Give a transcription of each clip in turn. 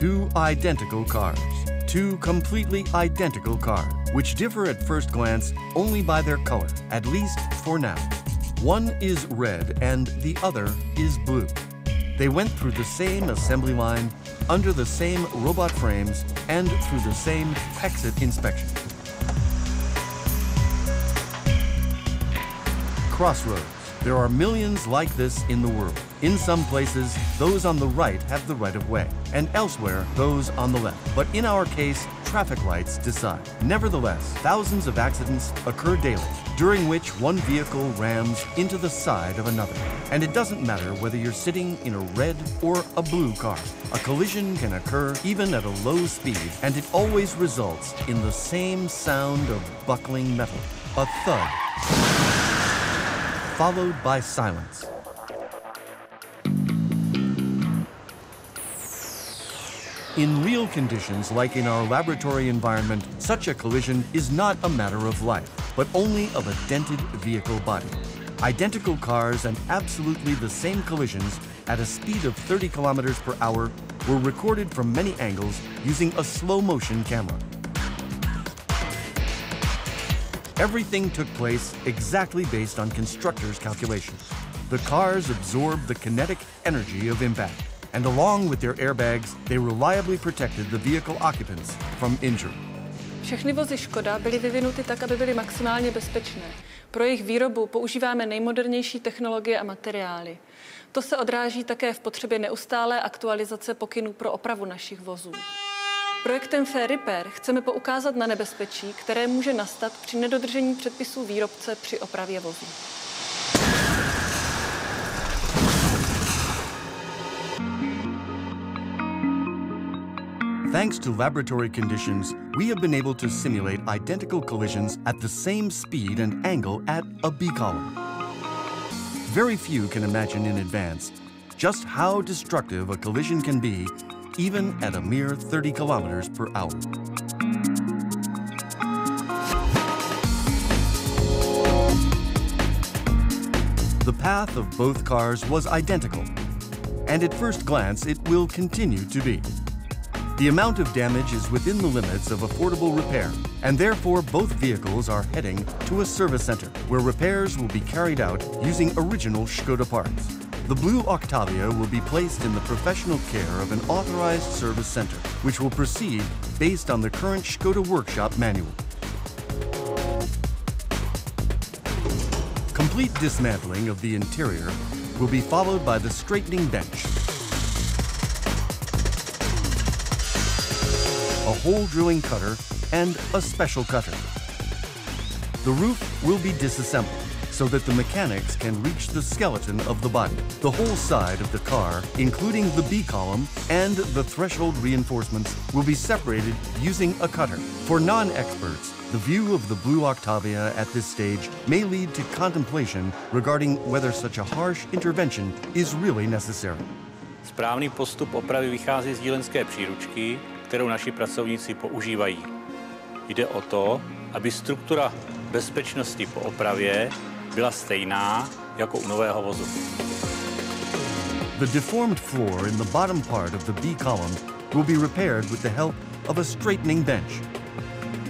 two identical cars. Two completely identical cars, which differ at first glance only by their color, at least for now. One is red and the other is blue. They went through the same assembly line, under the same robot frames, and through the same exit inspection. Crossroads. There are millions like this in the world. In some places, those on the right have the right of way, and elsewhere, those on the left. But in our case, traffic lights decide. Nevertheless, thousands of accidents occur daily, during which one vehicle rams into the side of another. And it doesn't matter whether you're sitting in a red or a blue car. A collision can occur even at a low speed, and it always results in the same sound of buckling metal, a thud, followed by silence. In real conditions, like in our laboratory environment, such a collision is not a matter of life, but only of a dented vehicle body. Identical cars and absolutely the same collisions at a speed of 30 kilometers per hour were recorded from many angles using a slow-motion camera. Everything took place exactly based on constructors' calculations. The cars absorbed the kinetic energy of impact, and along with their airbags, they reliably protected the vehicle occupants from injury. Všechny vozy Škoda byly vyvinuty tak, aby byly maximálně bezpečné. Pro jejich výrobu používáme nejmodernější technologie a materiály. To se odráží také v potřebě neustálé aktualizace pokynů pro opravu našich vozů. Projektem Fair Repair chceme poukázat na nebezpečí, které může nastat při nedodržení předpisů výrobce při opravě vozů. Thanks to laboratory conditions, we have been able to simulate identical collisions at the same speed and angle at a B column. Very few can imagine in advance just how destructive a collision can be, even at a mere 30 kilometers per hour. The path of both cars was identical, and at first glance it will continue to be. The amount of damage is within the limits of affordable repair, and therefore both vehicles are heading to a service center, where repairs will be carried out using original Škoda parts. The blue Octavia will be placed in the professional care of an authorized service center, which will proceed based on the current Škoda workshop manual. Complete dismantling of the interior will be followed by the straightening bench, a hole drilling cutter, and a special cutter. The roof will be disassembled so that the mechanics can reach the skeleton of the body. The whole side of the car, including the B column and the threshold reinforcements, will be separated using a cutter. For non-experts, the view of the blue Octavia at this stage may lead to contemplation regarding whether such a harsh intervention is really necessary. Správný postup opravy vychází z dílenské příručky, kterou naši pracovníci používají. Jde o to, aby struktura bezpečnosti po opravě byla stejná jako u nového vozu. The deformed floor in the bottom part of the B column will be repaired with the help of a straightening bench.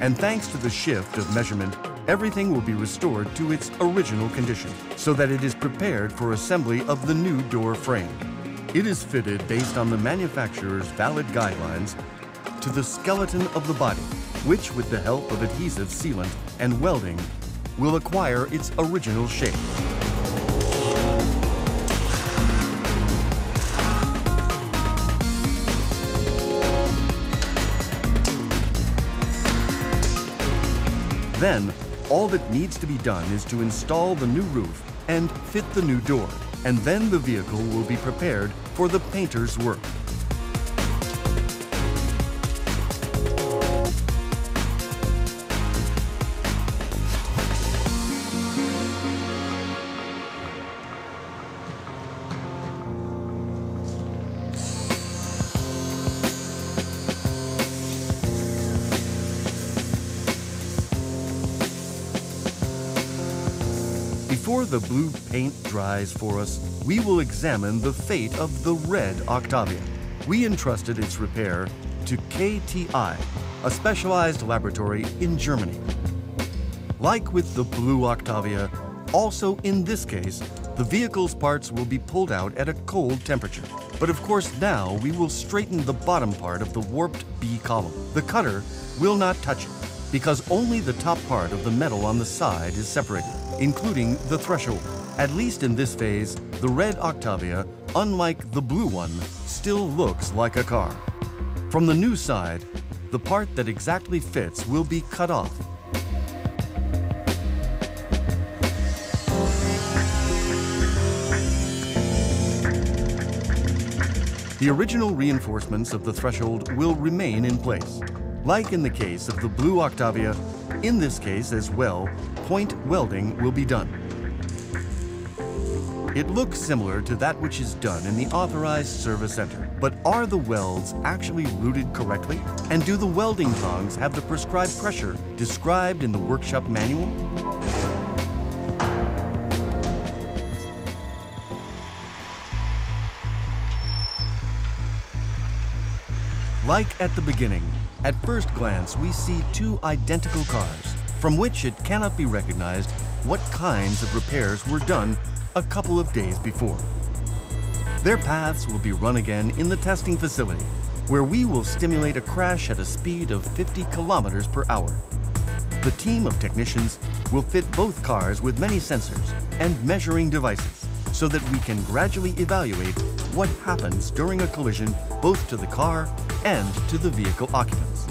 And thanks to the shift of measurement, everything will be restored to its original condition, so that it is prepared for assembly of the new door frame. It is fitted based on the manufacturer's valid guidelines to the skeleton of the body, which, with the help of adhesive sealant and welding, will acquire its original shape. Then, all that needs to be done is to install the new roof and fit the new door, and then the vehicle will be prepared for the painter's work. Before the blue paint dries for us, we will examine the fate of the red Octavia. we entrusted its repair to KTI, a specialized laboratory in Germany. Like with the blue Octavia, also in this case, the vehicle's parts will be pulled out at a cold temperature. But of course now we will straighten the bottom part of the warped B column. The cutter will not touch it, because only the top part of the metal on the side is separated, including the threshold. At least in this phase, the red Octavia, unlike the blue one, still looks like a car. From the new side, the part that exactly fits will be cut off. The original reinforcements of the threshold will remain in place. Like in the case of the blue Octavia, in this case as well, point welding will be done. It looks similar to that which is done in the authorized service center. But are the welds actually routed correctly? And do the welding tongs have the prescribed pressure described in the workshop manual? Like at the beginning, at first glance we see two identical cars, from which it cannot be recognized what kinds of repairs were done a couple of days before. Their paths will be run again in the testing facility, where we will stimulate a crash at a speed of 50 kilometers per hour. The team of technicians will fit both cars with many sensors and measuring devices, so that we can gradually evaluate what happens during a collision both to the car and to the vehicle occupants.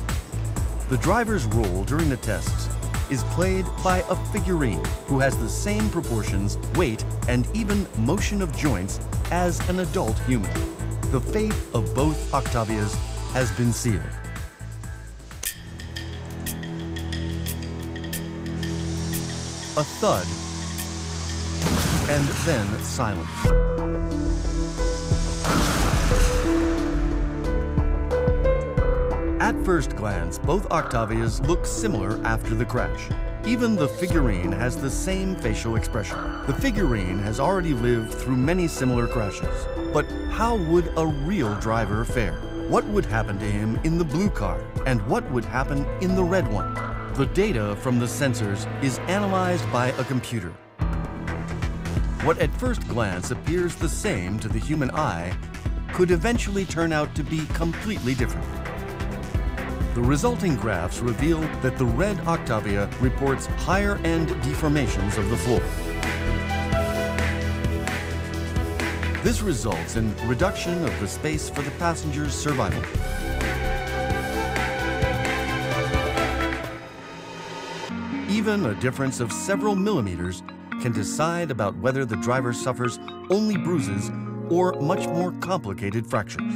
The driver's role during the tests is played by a figurine who has the same proportions, weight, and even motion of joints as an adult human. The fate of both Octavias has been sealed. A thud, and then silence. At first glance, both Octavias look similar after the crash. Even the figurine has the same facial expression. The figurine has already lived through many similar crashes. But how would a real driver fare? What would happen to him in the blue car? And what would happen in the red one? The data from the sensors is analyzed by a computer. What at first glance appears the same to the human eye could eventually turn out to be completely different. The resulting graphs reveal that the red Octavia reports higher-end deformations of the floor. This results in reduction of the space for the passenger's survival. Even a difference of several millimeters can decide about whether the driver suffers only bruises or much more complicated fractures.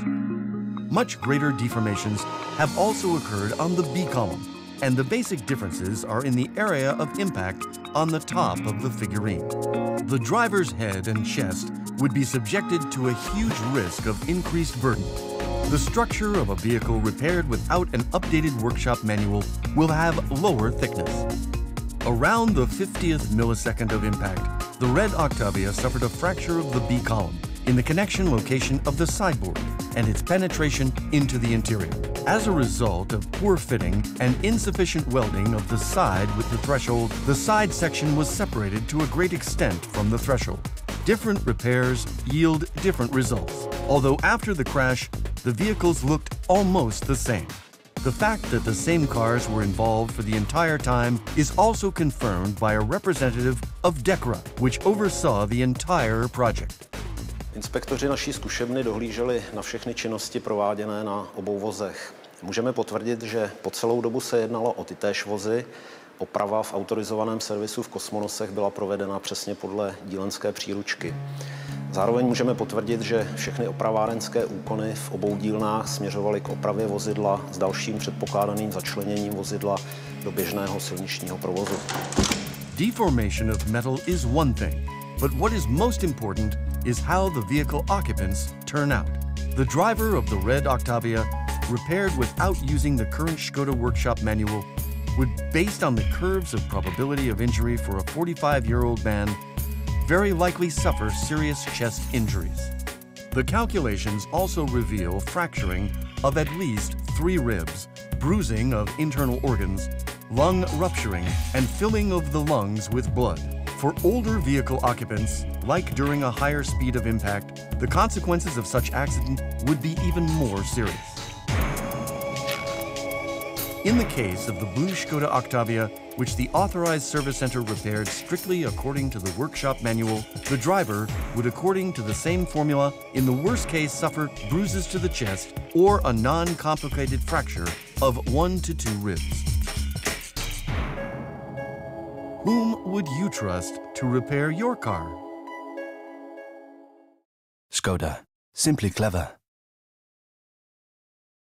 Much greater deformations have also occurred on the B column, and the basic differences are in the area of impact on the top of the figurine. The driver's head and chest would be subjected to a huge risk of increased burden. The structure of a vehicle repaired without an updated workshop manual will have lower thickness. Around the 50th millisecond of impact, the red Octavia suffered a fracture of the B column in the connection location of the sideboard and its penetration into the interior. As a result of poor fitting and insufficient welding of the side with the threshold, the side section was separated to a great extent from the threshold. Different repairs yield different results, although after the crash, the vehicles looked almost the same. The fact that the same cars were involved for the entire time is also confirmed by a representative of DECRA, which oversaw the entire project. Inspektoři naší zkušebny dohlíželi na všechny činnosti prováděné na obou vozech. Můžeme potvrdit, že po celou dobu se jednalo o tytéž vozy. Oprava v autorizovaném servisu v Kosmonosech byla provedena přesně podle dílenské příručky. Zároveň můžeme potvrdit, že všechny opravárenské úkony v obou dílnách směřovaly k opravě vozidla s dalším předpokládaným začleněním vozidla do běžného silničního provozu. Deformation of metal is one thing, but what is most important is how the vehicle occupants turn out. The driver of the red Octavia, repaired without using the current Škoda workshop manual, would, based on the curves of probability of injury for a 45-year-old man, very likely suffer serious chest injuries. The calculations also reveal fracturing of at least 3 ribs, bruising of internal organs, lung rupturing, and filling of the lungs with blood. For older vehicle occupants, like during a higher speed of impact, the consequences of such accident would be even more serious. In the case of the blue Škoda Octavia, which the authorized service center repaired strictly according to the workshop manual, the driver would, according to the same formula, in the worst case suffer bruises to the chest or a non-complicated fracture of 1 to 2 ribs. Whom would you trust to repair your car? Škoda. Simply clever.